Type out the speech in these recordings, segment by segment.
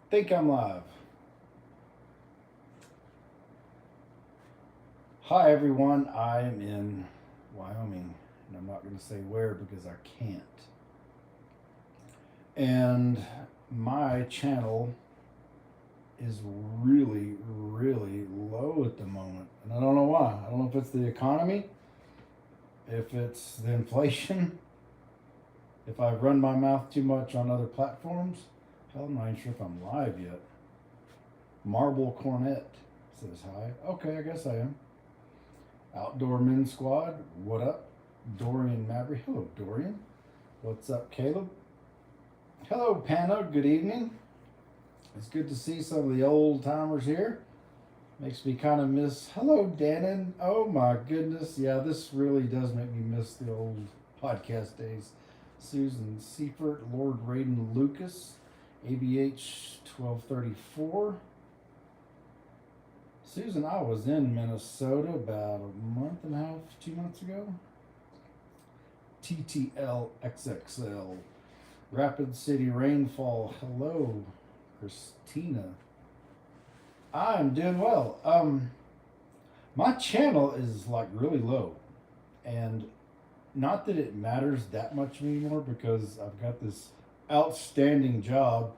Think I'm live. Hi everyone, I'm in Wyoming, and I'm not going to say where because I can't. And my channel is really, really low at the moment, and I don't know why. I don't know if it's the economy, if it's the inflation, if I've run my mouth too much on other platforms. Hell, I'm not even sure if I'm live yet. Marble Cornet says hi. Okay, I guess I am. Outdoor Men's Squad, what up? Dorian Mabry, hello Dorian. What's up, Caleb? Hello, Panna, good evening. It's good to see some of the old timers here. Makes me kind of miss. Hello, Dannon. Oh my goodness. Yeah, this really does make me miss the old podcast days. Susan Seifert, Lord Raiden Lucas, ABH 1234. Susan, I was in Minnesota about a month and a half, 2 months ago. TTL XXL. Rapid City Rainfall. Hello, Christina. I'm doing well. My channel is like really low, and not that it matters that much anymore because I've got this outstanding job.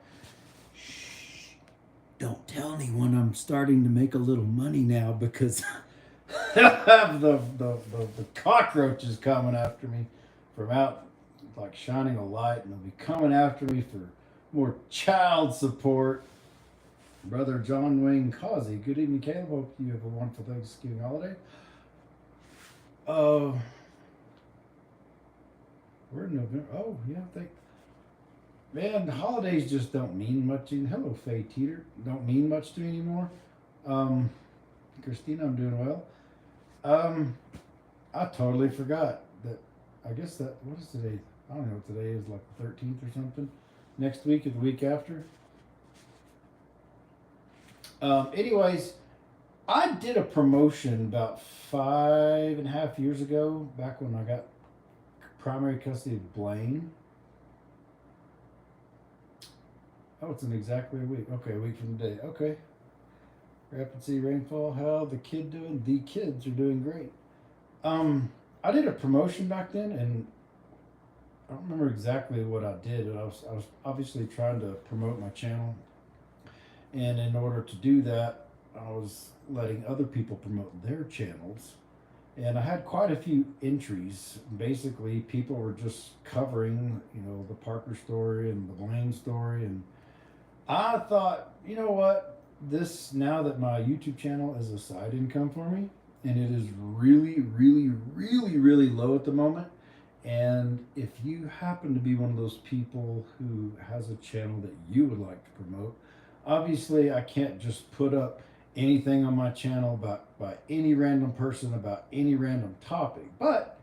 Shh! Don't tell anyone I'm starting to make a little money now because I have the cockroaches coming after me from out, like shining a light, and they'll be coming after me for more child support. Brother John Wayne Causey. Good evening, Caleb. Hope you have a wonderful Thanksgiving holiday. Uh, we're in November. Oh, yeah, man, the holidays just don't mean much. Hello, Faye Teeter. Don't mean much to me anymore. Um, Christina, I'm doing well. Um, I totally forgot that. I guess that, what is today? I don't know what today is, like the 13th or something. Next week or the week after. Anyways, I did a promotion about 5.5 years ago, back when I got primary custody of Blaine. Oh, it's in exactly a week. Okay, a week from today. Okay. Rapid City Rainfall. How the kid doing? The kids are doing great. I did a promotion back then, and I don't remember exactly what I did, but I was obviously trying to promote my channel. And in order to do that, I was letting other people promote their channels. And I had quite a few entries. Basically, people were just covering, the Parker story and the Blaine story. And I thought, you know what? This, now that my YouTube channel is a side income for me, and it is really, really, really, really low at the moment. And if you happen to be one of those people who has a channel that you would like to promote, obviously I can't just put up anything on my channel by any random person about any random topic, but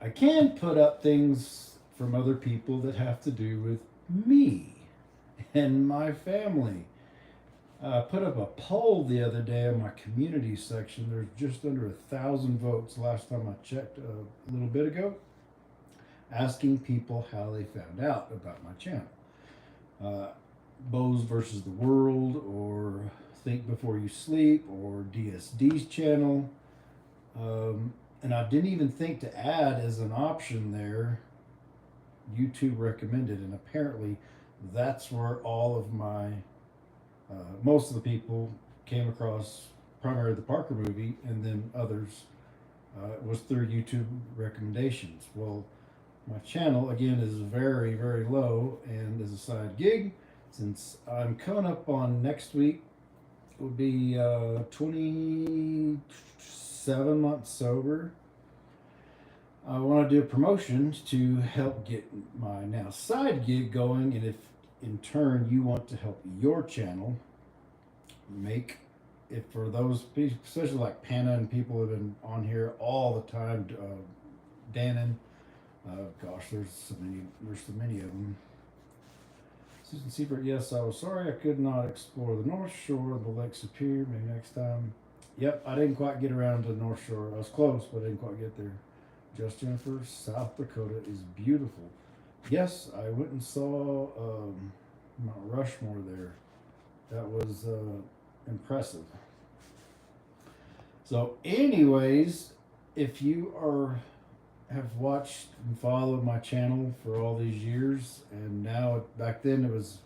I can put up things from other people that have to do with me and my family. I put up a poll the other day on my community section. There's just under 1,000 votes last time I checked a little bit ago, asking people how they found out about my channel. Bows versus the World, or Think Before You Sleep, or DSD's channel. And I didn't even think to add as an option there YouTube recommended, and apparently that's where all of my most of the people came across, primarily the Parker movie, and then others was through YouTube recommendations. Well, my channel again is very, very low, and as a side gig, since I'm coming up on next week, it will be 27 months sober. I want to do a promotion to help get my now side gig going, and if in turn you want to help your channel make it, for those people, especially like Panna and people who have been on here all the time, Dannon, gosh, there's so many of them. Susan Seibert, yes, I was sorry I could not explore the North Shore of the Lake Superior. Maybe next time. Yep, I didn't quite get around to the North Shore. I was close, but I didn't quite get there. Just Jennifer, South Dakota is beautiful. Yes, I went and saw Mount Rushmore there. That was impressive. So, anyways, if you have watched and followed my channel for all these years, and now back then it was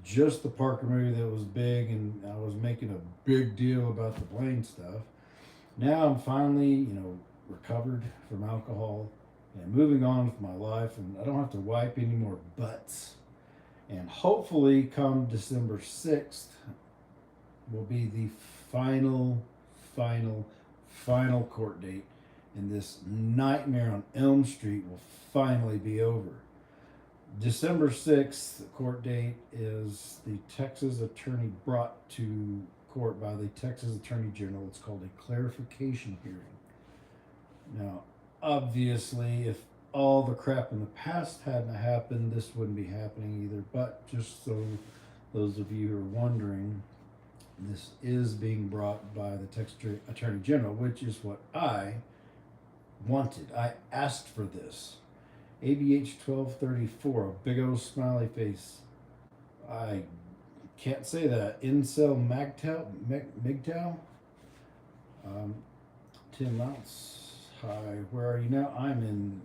just the Parker movie that was big, and I was making a big deal about the plane stuff. Now I'm finally, recovered from alcohol and moving on with my life, and I don't have to wipe any more butts. And hopefully, come December 6th, will be the final, final, final court date, and this nightmare on Elm Street will finally be over. December 6th, the court date is the Texas attorney brought to court by the Texas Attorney General. It's called a clarification hearing. Now, obviously, if all the crap in the past hadn't happened, this wouldn't be happening either. But just so those of you who are wondering, this is being brought by the Texas Attorney General, which is what I wanted. I asked for this. ABH 1234, a big old smiley face. I can't say that. Incel MGTOW. 10 Mounts. Hi, where are you now? I'm in,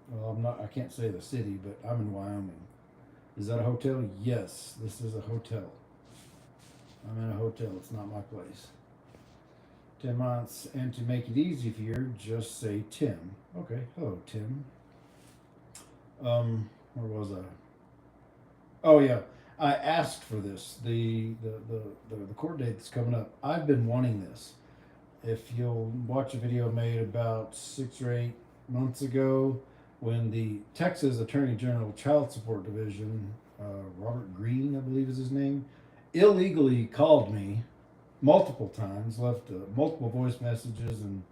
well, I'm not, I can't say the city, but I'm in Wyoming. Is that a hotel? Yes, this is a hotel. I'm in a hotel. It's not my place. 10 months, and to make it easy for you, just say Tim. Okay, hello Tim. Where was I? Oh yeah, I asked for this. The court date that's coming up. I've been wanting this. If you'll watch a video made about 6 or 8 months ago, when the Texas Attorney General Child Support Division, Robert Green, I believe is his name, illegally called me multiple times, left multiple voice messages and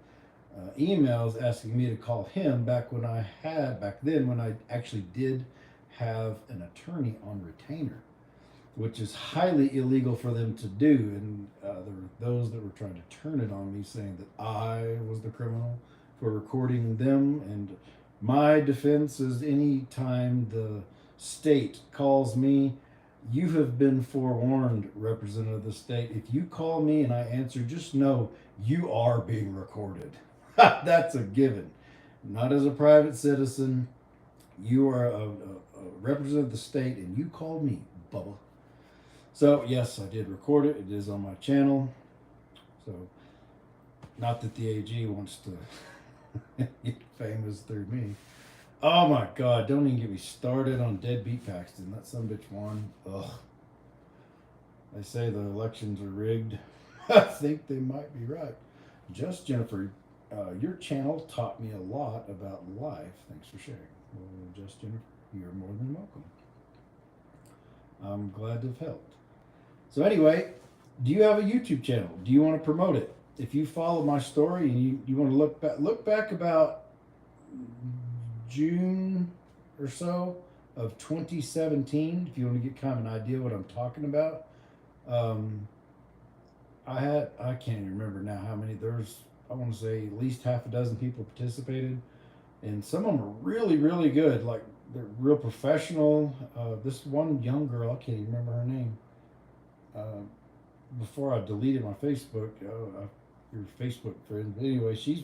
emails asking me to call him back then when I actually did have an attorney on retainer, which is highly illegal for them to do. And there were those that were trying to turn it on me, saying that I was the criminal for recording them. And my defense is any time the state calls me, you have been forewarned, representative of the state. If you call me and I answer, just know you are being recorded. That's a given. Not as a private citizen. You are a representative of the state, and you called me, Bubba. So, yes, I did record it. It is on my channel. So, not that the AG wants to get famous through me. Oh my God, don't even get me started on Deadbeat Paxton. That son of a bitch won. Ugh. They say the elections are rigged. I think they might be right. Just Jennifer, your channel taught me a lot about life. Thanks for sharing. Well, just Jennifer, you're more than welcome. I'm glad to have helped. So anyway, do you have a YouTube channel? Do you want to promote it? If you follow my story and you want to look back about June or so of 2017, if you want to get kind of an idea what I'm talking about. I can't even remember now how many. I want to say at least half a dozen people participated, and some of them are really, really good. Like, they're real professional. This one young girl, I can't even remember her name. Before I deleted my Facebook, your Facebook friend. But anyway, she's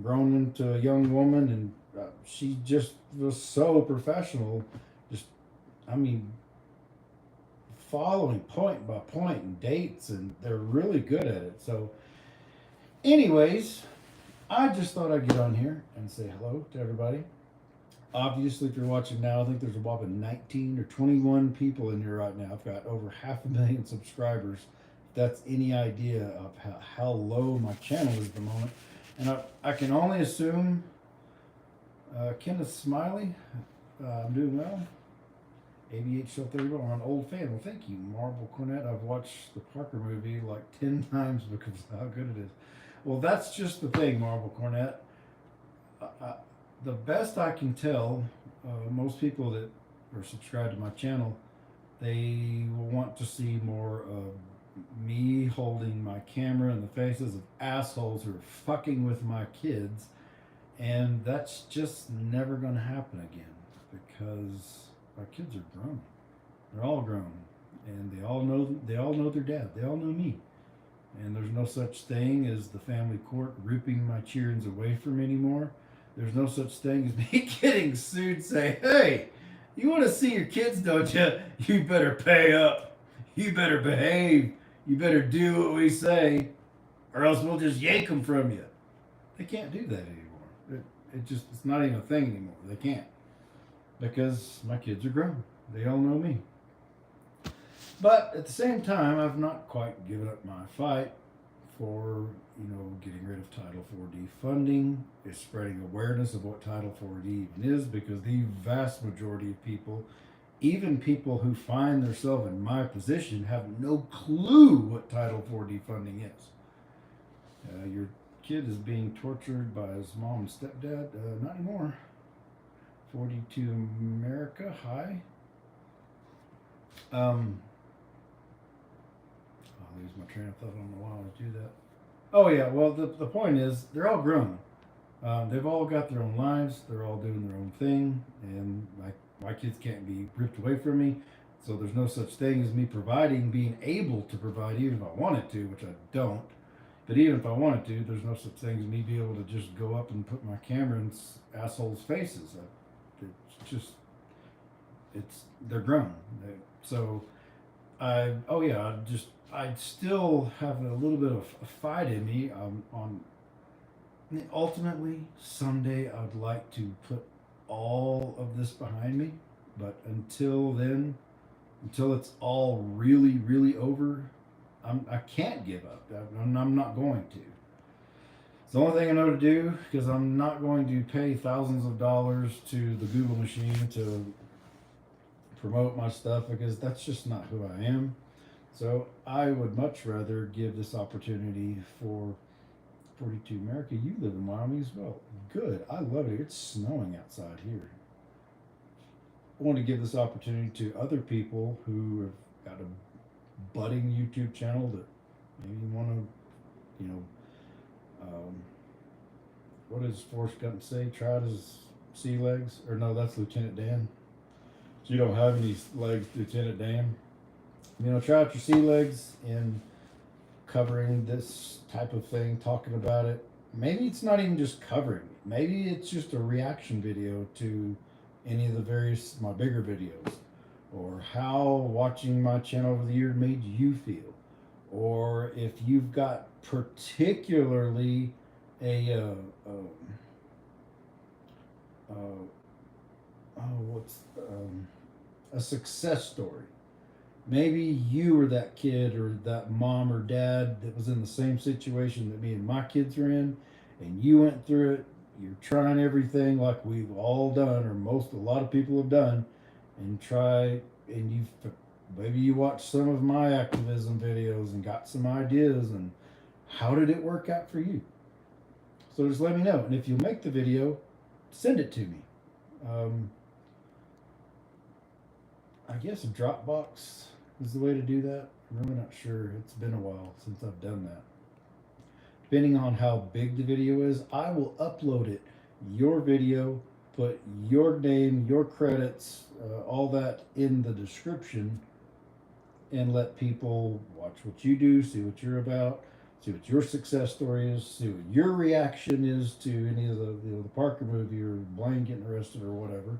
grown into a young woman, and she just was so professional. Just, I mean, following point by point and dates, and they're really good at it. So, anyways, I just thought I'd get on here and say hello to everybody. Obviously, if you're watching now, I think there's a whopping 19 or 21 people in here right now. I've got over 500,000 subscribers. If that's any idea of how low my channel is at the moment. And I can only assume Kenneth Smiley, I'm doing well. ABH Show 31, I'm an old fan. Well, thank you, Marble Cornett. I've watched the Parker movie like 10 times because of how good it is. Well, that's just the thing, Marble Cornett. The best I can tell, most people that are subscribed to my channel, they will want to see more of me holding my camera in the faces of assholes who are fucking with my kids. And that's just never going to happen again, because our kids are grown. They're all grown. and they all know their dad. They all know me. And there's no such thing as the family court ripping my children away from me anymore. There's no such thing as me getting sued. Say, hey, you want to see your kids, don't you? You better pay up. You better behave. You better do what we say, or else we'll just yank them from you. They can't do that anymore. It's not even a thing anymore. They can't, because my kids are grown. They all know me. But at the same time, I've not quite given up my fight for getting rid of Title 4D funding. It's spreading awareness of what Title 4D even is, because the vast majority of people, even people who find themselves in my position, have no clue what Title 4D funding is. Your kid is being tortured by his mom and stepdad. Not anymore. 42 America. Hi. I'll lose my train of thought. I don't know why I would do that. Oh yeah, well the point is they're all grown. They've all got their own lives. They're all doing their own thing, and my kids can't be ripped away from me. So there's no such thing as me being able to provide, even if I wanted to, which I don't. But even if I wanted to, there's no such thing as me be able to just go up and put my camera in assholes' faces. It's just, they're grown. So I still have a little bit of a fight in me. Ultimately, someday I'd like to put all of this behind me, but until then, until it's all really, really over, I can't give up. I'm not going to. It's the only thing I know to do, because I'm not going to pay thousands of dollars to the Google machine to promote my stuff, because that's just not who I am. So I would much rather give this opportunity for 42 America. You live in Wyoming as well. Good. I love it. It's snowing outside here. I want to give this opportunity to other people who have got a budding YouTube channel that maybe want to, what does Forrest Gump say? Try his sea legs? Or no, that's Lieutenant Dan. So you don't have any legs, Lieutenant Dan. Try out your sea legs in covering this type of thing, talking about it. Maybe it's not even just covering it. Maybe it's just a reaction video to any of my bigger videos, or how watching my channel over the years made you feel, or if you've got particularly a a success story. Maybe you were that kid or that mom or dad that was in the same situation that me and my kids are in, and you went through it. You're trying everything like we've all done, or a lot of people have done, and maybe you watched some of my activism videos and got some ideas, and how did it work out for you? So just let me know, and if you make the video, send it to me. I guess a Dropbox is the way to do that. I'm really not sure. It's been a while since I've done that. Depending on how big the video is, I will upload it, your video, put your name, your credits, all that in the description, and let people watch what you do, see what you're about, see what your success story is, see what your reaction is to any of the Parker movie or Blaine getting arrested or whatever.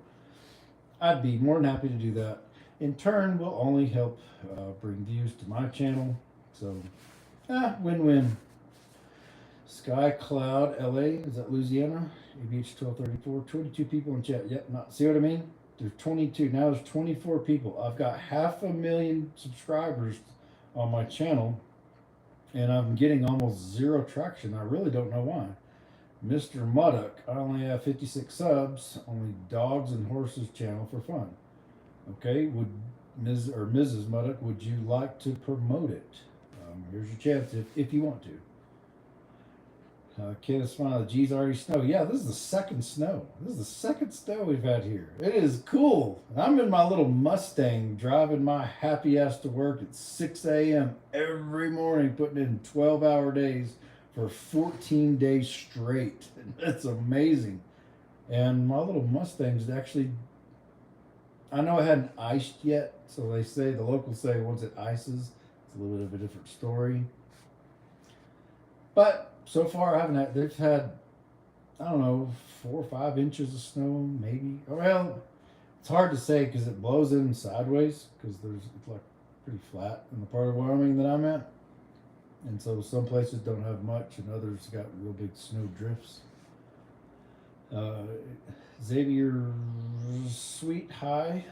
I'd be more than happy to do that. In turn, will only help bring views to my channel. So, win-win. Sky Cloud LA, is that Louisiana? ABH 1234, 22 people in chat. Yep, see what I mean? There's 22, now there's 24 people. I've got 500,000 subscribers on my channel, and I'm getting almost zero traction. I really don't know why. Mr. Muddock, I only have 56 subs, only dogs and horses channel for fun. Okay, would Ms. or Mrs. Muddock, would you like to promote it? Here's your chance if you want to. Kenneth smile. Geez, already snow. Yeah, this is the second snow. This is the second snow we've had here. It is cool. I'm in my little Mustang driving my happy ass to work at 6 a.m. every morning, putting in 12-hour days for 14 days straight. That's amazing. And my little Mustang's actually I know it hadn't iced yet, so they say the locals say once it ices, it's a little bit of a different story. But so far, I haven't had. They've had, I don't know, 4 or 5 inches of snow, maybe. Well, it's hard to say because it blows in sideways because it's like pretty flat in the part of Wyoming that I'm at, and so some places don't have much, and others got real big snow drifts. Uh, Xavier Sweet High.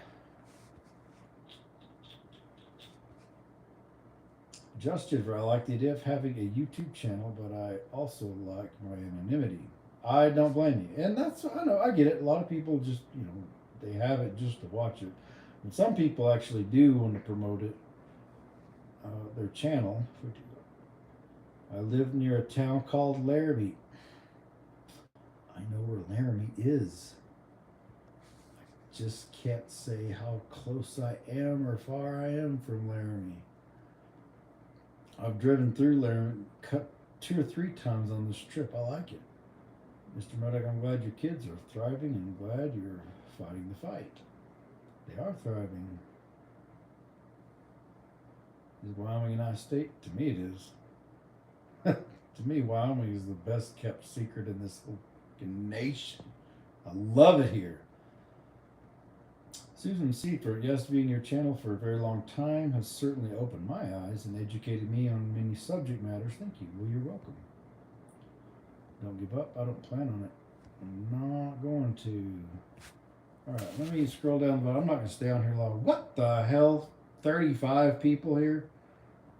Justin, I like the idea of having a YouTube channel, but I also like my anonymity. I don't blame you, and that's I know I get it. A lot of people just they have it just to watch it, and some people actually do want to promote it, their channel. I live near a town called Laramie. I know where Laramie is. Just can't say how close I am or far I am from Laramie. I've driven through Laramie cut 2 or 3 times on this trip. I like it. Mr. Murdoch, I'm glad your kids are thriving and glad you're fighting the fight. They are thriving. Is Wyoming a nice state? To me, it is. To me, Wyoming is the best kept secret in this whole nation. I love it here. Susan Seifert, yes, being your channel for a very long time has certainly opened my eyes and educated me on many subject matters. Thank you. Well, you're welcome. Don't give up. I don't plan on it. I'm not going to. All right, let me scroll down the bottom. I'm not going to stay on here long. What the hell? 35 people here?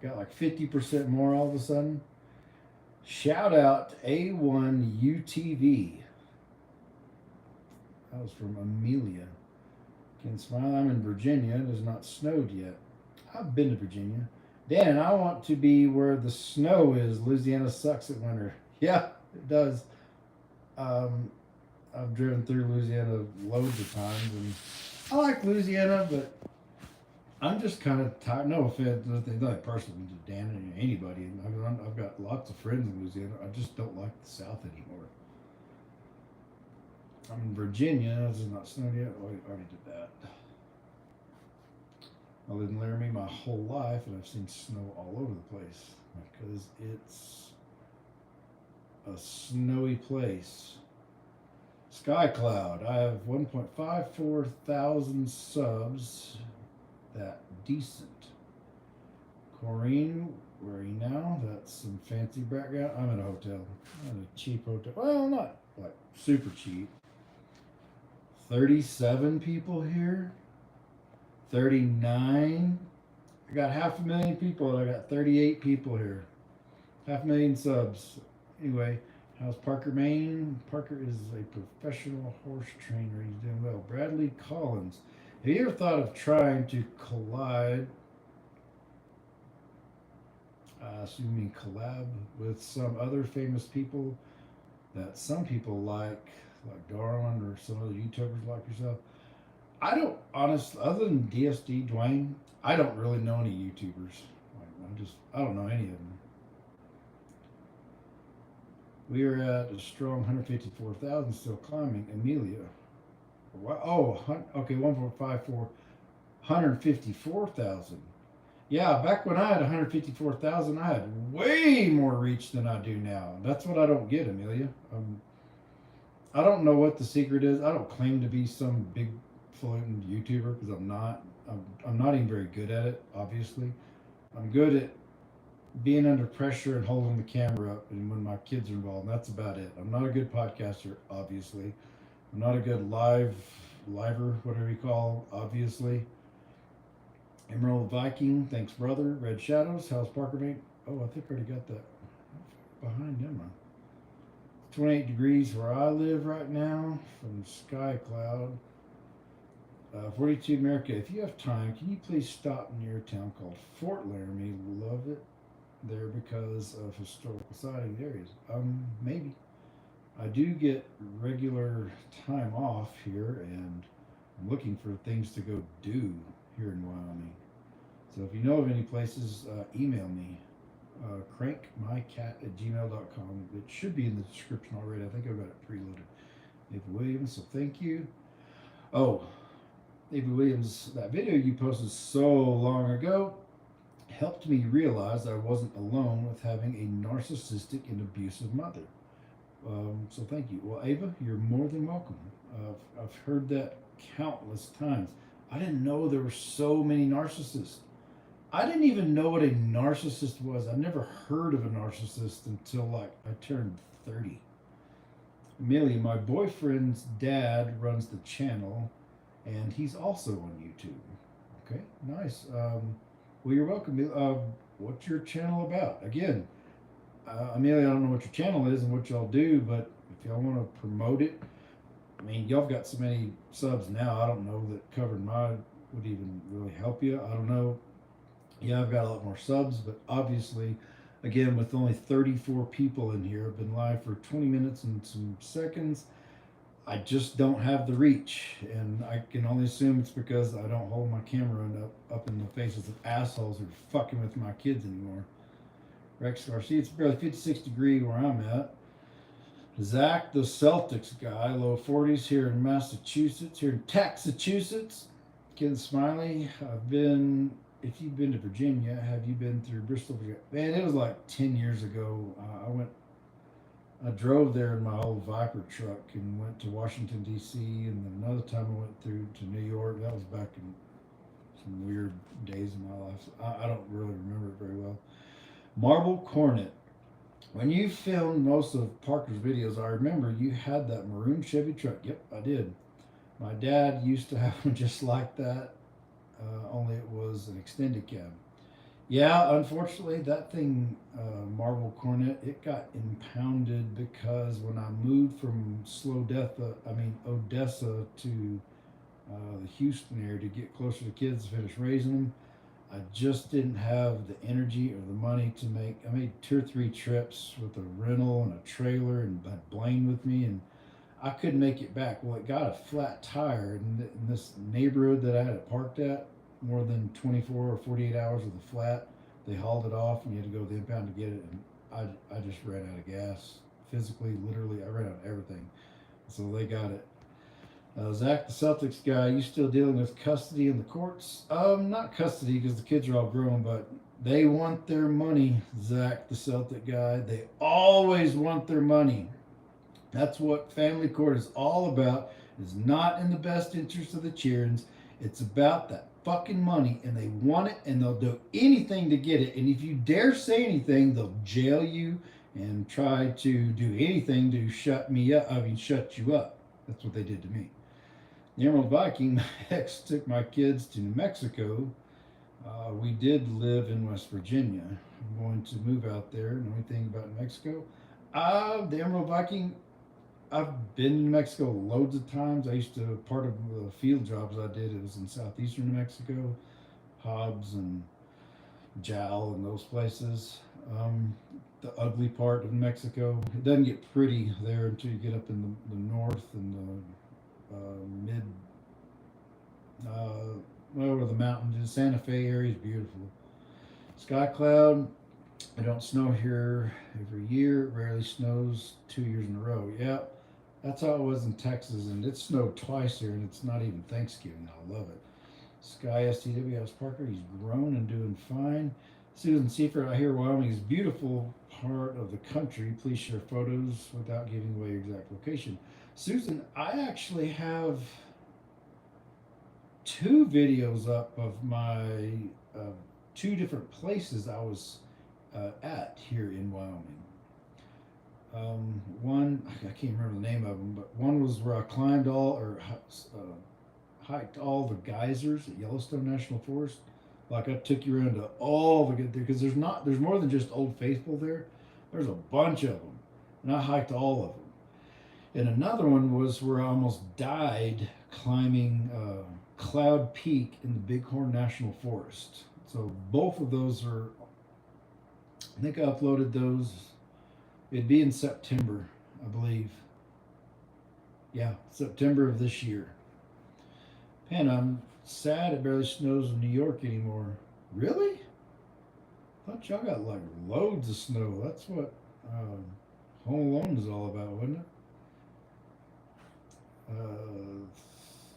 Got like 50% more all of a sudden? Shout out to A1UTV. That was from Amelia. Can smile. I'm in Virginia. It has not snowed yet. I've been to Virginia. Dan, I want to be where the snow is. Louisiana sucks at winter. Yeah, it does. Um, I've driven through Louisiana loads of times, and I like Louisiana, but I'm just kind of tired. No offense, nothing like personally to Dan or anybody. I've got lots of friends in Louisiana. I just don't like the South anymore. I'm in Virginia. This is not snowed yet. Oh, I already did that. I lived in Laramie my whole life, and I've seen snow all over the place because it's a snowy place. Sky Cloud. I have 1.54 thousand subs. That decent. Corrine, where are you now? That's some fancy background. I'm at a hotel. I'm at a cheap hotel. Well, not like super cheap. 37 people here. 39. I got 500,000 people, and I got 38 people here. 500,000 subs. Anyway, how's Parker, Maine? Parker is a professional horse trainer. He's doing well. Bradley Collins. Have you ever thought of trying to collab with some other famous people that some people like Darwin or some other YouTubers like yourself? I don't honestly, other than DSD Dwayne, I don't really know any YouTubers. I don't know any of them. We are at a strong 154,000, still climbing. Amelia. Oh, okay, 1.54, 154,000. Yeah, back when I had 154,000, I had way more reach than I do now. That's what I don't get, Amelia. I don't know what the secret is. I don't claim to be some big floating YouTuber because I'm not. I'm not even very good at it, obviously. I'm good at being under pressure and holding the camera up and when my kids are involved. That's about it. I'm not a good podcaster, obviously. I'm not a good liver, whatever you call, obviously. Emerald Viking, thanks, brother. Red Shadows, how's Parker mate? Oh, I think I already got that behind them. 28 degrees where I live right now from Sky Cloud. 42 America, if you have time, can you please stop near a town called Fort Laramie? Love it there because of historical sighting areas. Maybe. I do get regular time off here, and I'm looking for things to go do here in Wyoming. So if you know of any places, email me, crankmycat@gmail.com. It should be in the description already. I think I've got it preloaded. Nathan Williams, so thank you. Oh, Ava Williams, that video you posted so long ago helped me realize I wasn't alone with having a narcissistic and abusive mother. So thank you. Well, Ava, you're more than welcome. I've heard that countless times. I didn't know there were so many narcissists. I didn't even know what a narcissist was. I never heard of a narcissist until like I turned 30. Amelia, my boyfriend's dad runs the channel, and he's also on YouTube. Okay, nice. Well, you're welcome. What's your channel about? Again, Amelia, I don't know what your channel is and what y'all do, but if y'all want to promote it, I mean, y'all have got so many subs now. I don't know that covering mine would even really help you. I don't know. Yeah, I've got a lot more subs, but obviously, again, with only 34 people in here, I've been live for 20 minutes and some seconds. I just don't have the reach, and I can only assume it's because I don't hold my camera up in the faces of assholes who are fucking with my kids anymore. Rex Garcia, it's barely 56 degrees where I'm at. Zach, the Celtics guy, low 40s here in Massachusetts, here in Massachusetts. Ken Smiley, if you've been to Virginia, have you been through Bristol, Virginia? Man, it was like 10 years ago. I drove there in my old Viper truck and went to Washington, D.C., and then another time I went through to New York. That was back in some weird days in my life. So I don't really remember it very well. Marble Cornet. When you filmed most of Parker's videos, I remember you had that maroon Chevy truck. Yep, I did. My dad used to have one just like that, only it was an extended cab. Yeah, unfortunately, that thing, Marble Cornet, it got impounded because when I moved from Odessa to the Houston area to get closer to kids to finish raising them, I just didn't have the energy or the money to make. I made 2 or 3 trips with a rental and a trailer and had Blaine with me, and I couldn't make it back. Well, it got a flat tire in this neighborhood that I had it parked at. More than 24 or 48 hours with a flat. They hauled it off, and you had to go to the impound to get it. And I just ran out of gas, physically, literally. I ran out of everything, so they got it. Zach, the Celtics guy, you still dealing with custody in the courts? Not custody because the kids are all grown, but they want their money. Zach, the Celtic guy, they always want their money. That's what family court is all about. It's not in the best interest of the children. It's about that fucking money, and they want it, and they'll do anything to get it. And if you dare say anything, they'll jail you and try to do anything to shut me up. I mean, shut you up. That's what they did to me. The Emerald Viking, my ex took my kids to New Mexico. We did live in West Virginia. I'm going to move out there. Know anything about New Mexico? The Emerald Viking, I've been in New Mexico loads of times. I used to, part of the field jobs I did, it was in southeastern New Mexico, Hobbs and Jowl and those places. The ugly part of New Mexico. It doesn't get pretty there until you get up in the north and the mid, where the mountains is. Santa Fe area is beautiful. Sky Cloud, it don't snow here every year. It rarely snows 2 years in a row. Yeah, that's how it was in Texas, and it snowed twice here, and it's not even Thanksgiving. I love it. Sky STW House Parker, he's grown and doing fine. Susan Seifert, I hear Wyoming is a beautiful part of the country. Please share photos without giving away your exact location. Susan, I actually have 2 videos up of my 2 different places I was at here in Wyoming. One, I can't remember the name of them, but one was where I climbed hiked all the geysers at Yellowstone National Forest. Like I took you around to all the good there because there's more than just Old Faithful there. There's a bunch of them, and I hiked all of them. And another one was where I almost died climbing Cloud Peak in the Bighorn National Forest. So both of those are, I think I uploaded those. It'd be in September, I believe. Yeah, September of this year. Man, I'm sad it barely snows in New York anymore. Really? I thought y'all got like loads of snow. That's what Home Alone is all about, wasn't it?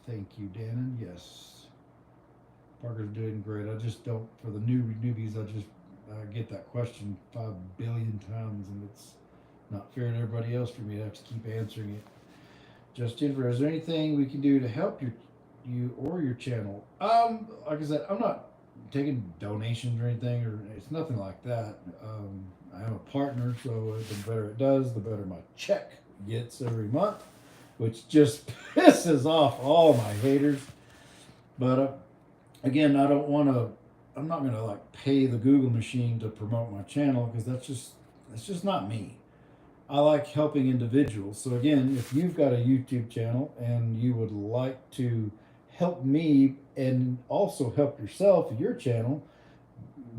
Thank you, Dannon. Yes, Parker's doing great. I just don't, for the newbies, I get that question 5 billion times, and it's not fair to everybody else for me to have to keep answering it. Just Jennifer, is there anything we can do to help you or your channel? Like I said, I'm not taking donations or anything, or it's nothing like that. I am a partner, so the better it does, the better my check gets every month, which just pisses off all my haters. But again, I don't want to. I'm not gonna like pay the Google machine to promote my channel because that's just not me. I like helping individuals. So again, if you've got a YouTube channel and you would like to help me and also help yourself, your channel,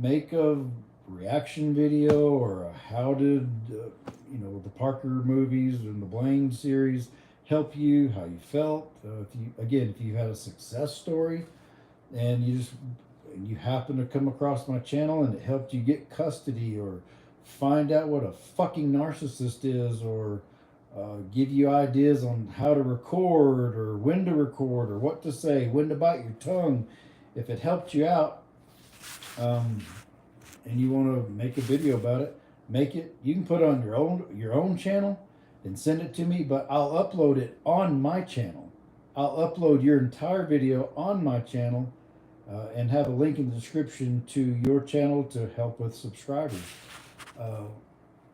make a reaction video or a how did the Parker movies and the Blaine series help you, how you felt. If you had a success story and you happen to come across my channel and it helped you get custody or find out what a fucking narcissist is or give you ideas on how to record or when to record or what to say, when to bite your tongue. If it helped you out, um, and you want to make a video about it, make it. You can put it on your own channel and send it to me, but I'll upload it on my channel. I'll upload your entire video on my channel and have a link in the description to your channel to help with subscribers. Uh,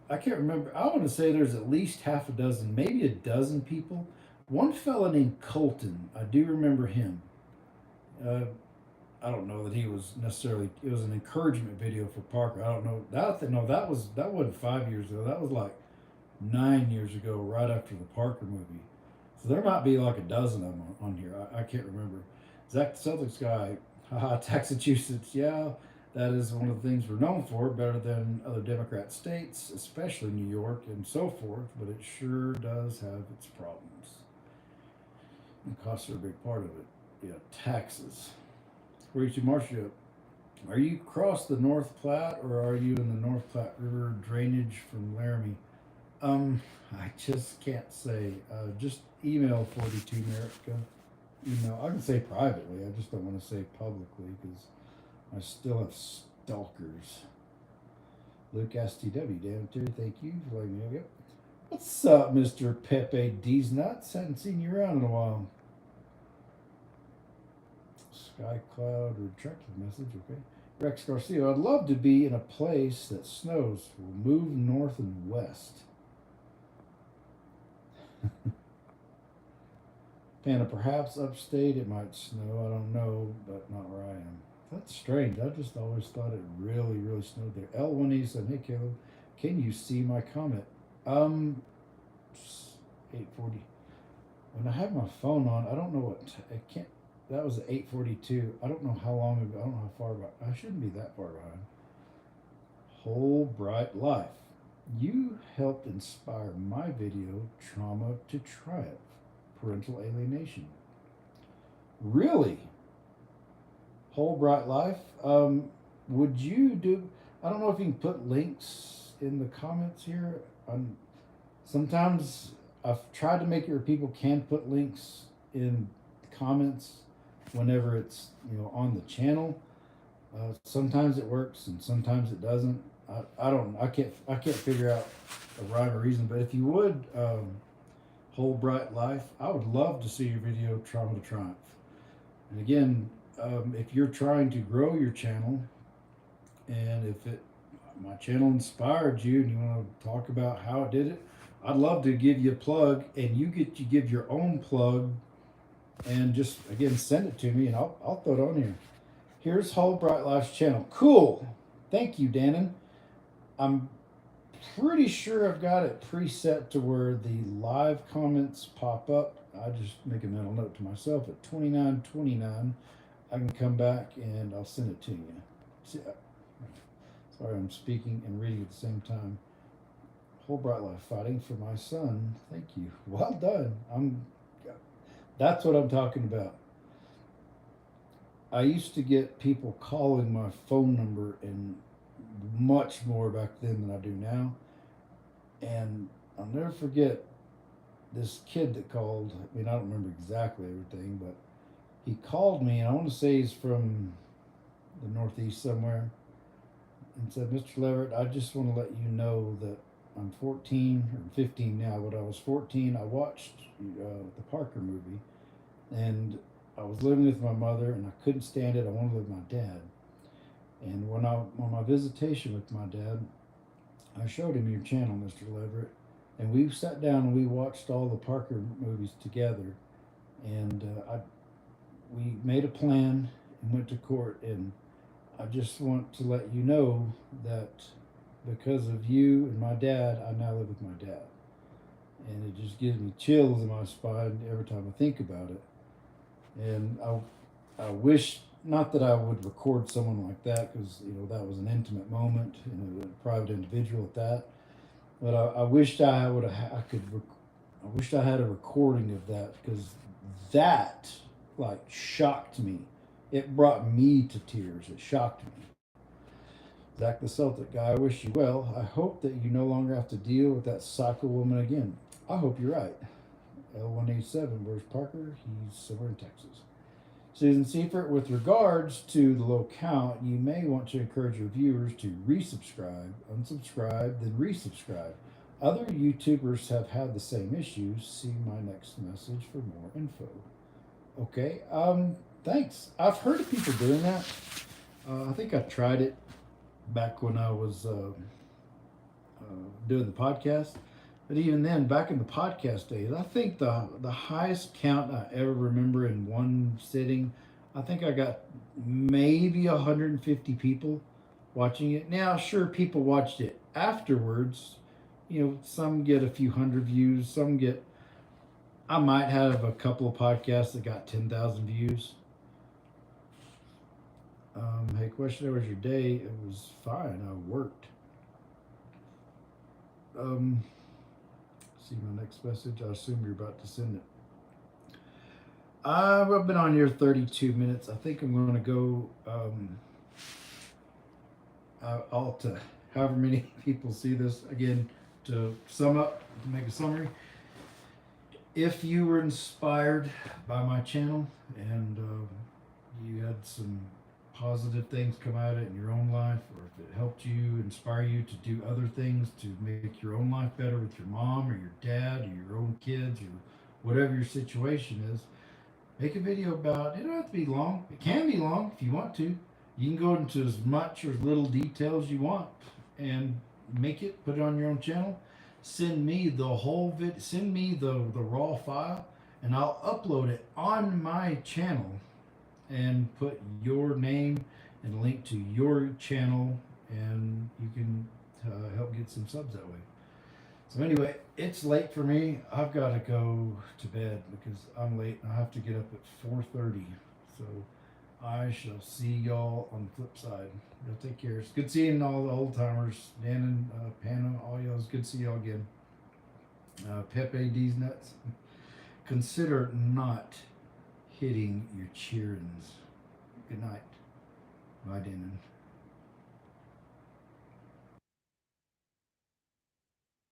I can't remember. I want to say there's at least half a dozen, maybe a dozen people. One fella named Colton, I do remember him. Uh, I don't know that he was necessarily. It was an encouragement video for Parker. I don't know that. No, that wasn't 5 years ago. That was like 9 years ago, right after the Parker movie. So there might be like a dozen of them on here. I can't remember. Zach the Celtics guy, haha, Massachusetts. Yeah, that is one of the things we're known for, better than other Democrat states, especially New York and so forth. But it sure does have its problems. And costs are a big part of it. Yeah, taxes. 42 Marshall, are you across the North Platte or are you in the North Platte River drainage from Laramie? I just can't say. Just email 42 America. Email. I can say privately. I just don't want to say publicly because I still have stalkers. Luke STW, damn too. Thank you for letting me know. Yep. What's up, Mr. Pepe D's Nuts? Hadn't seen you around in a while. Sky Cloud retracted message, okay. Rex Garcia, I'd love to be in a place that snows. We'll move north and west. Panda, perhaps upstate it might snow. I don't know, but not where I am. That's strange. I just always thought it really, really snowed there. L1E said, hey Caleb, can you see my comment? 840. When I have my phone on, I don't know what I can't. That was at 8:42. I don't know how long ago. I don't know how far back. I shouldn't be that far behind. Whole Bright Life. You helped inspire my video, Trauma to Triumph, Parental Alienation. Really? Whole Bright Life? Would you do... I don't know if you can put links in the comments here. Sometimes I've tried to make it where people can put links in the comments whenever it's on the channel. Sometimes it works and sometimes it doesn't. I don't. I can't figure out a rhyme or reason. But if you would, Whole Bright Life, I would love to see your video, Trauma to Triumph. And again, if you're trying to grow your channel, and if my channel inspired you, and you want to talk about how it did it, I'd love to give you a plug, and you get to give your own plug, and just again send it to me, and I'll throw it on here. Here's Whole Bright Life's channel. Cool. Thank you, Dannon. I'm pretty sure I've got it preset to where the live comments pop up. I just make a mental note to myself at 29:29. I can come back and I'll send it to you. See, sorry, I'm speaking and reading at the same time. Whole Bright Life, fighting for my son. Thank you. Well done. That's what I'm talking about. I used to get people calling my phone number and much more back then than I do now. And I'll never forget this kid that called. I mean, I don't remember exactly everything, but He called me, and I want to say he's from the Northeast somewhere, and said, "Mr. Leverett, I just want to let you know that I'm 14 or 15 now. When I was 14, I watched the Parker movie, and I was living with my mother, and I couldn't stand it. I wanted to live with my dad. And when I on my visitation with my dad, I showed him your channel, Mr. Leverett, and we sat down and we watched all the Parker movies together. And we made a plan and went to court. And I just want to let you know that because of you and my dad, I now live with my dad. And it just gives me chills in my spine every time I think about it. And I wish not that I would record someone like that, because that was an intimate moment and a private individual at that. But I wished I would have. I wished I had a recording of that, because that like shocked me. It brought me to tears. It shocked me. Zach the Celtic guy, I wish you well. I hope that you no longer have to deal with that psycho woman again. I hope you're right. L187, where's Parker? He's somewhere in Texas. Susan Seifert, with regards to the low count, you may want to encourage your viewers to resubscribe, unsubscribe, then resubscribe. Other YouTubers have had the same issues. See my next message for more info. Okay, thanks. I've heard of people doing that. I think I tried it back when I was doing the podcast. But even then, back in the podcast days, I think the highest count I ever remember in one sitting, I think I got maybe 150 people watching it. Now, sure, people watched it afterwards. Some get a few hundred views, some get. I might have a couple of podcasts that got 10,000 views. Hey, question, how was your day? It was fine. I worked. See my next message. I assume you're about to send it. I've been on here 32 minutes. I think I'm going to go out to however many people see this. Again, to sum up, to make a summary. If you were inspired by my channel and you had some positive things come out of it in your own life, or if it helped you, inspire you to do other things to make your own life better with your mom or your dad or your own kids or whatever your situation is, make a video about it. It don't have to be long. It can be long if you want to. You can go into as much or as little detail as you want and make it, put it on your own channel. Send me the whole video, send me the raw file, and I'll upload it on my channel and put your name and a link to your channel, and you can help get some subs that way. So anyway, it's late for me. I've got to go to bed because I'm late and I have to get up at 4:30. So I shall see y'all on the flip side. Y'all take care. It's good seeing all the old timers, Dan and Panna, all y'all. It's good to see y'all again. Pepe D's nuts. Consider not hitting your cheerings. Good night. Bye, Damon.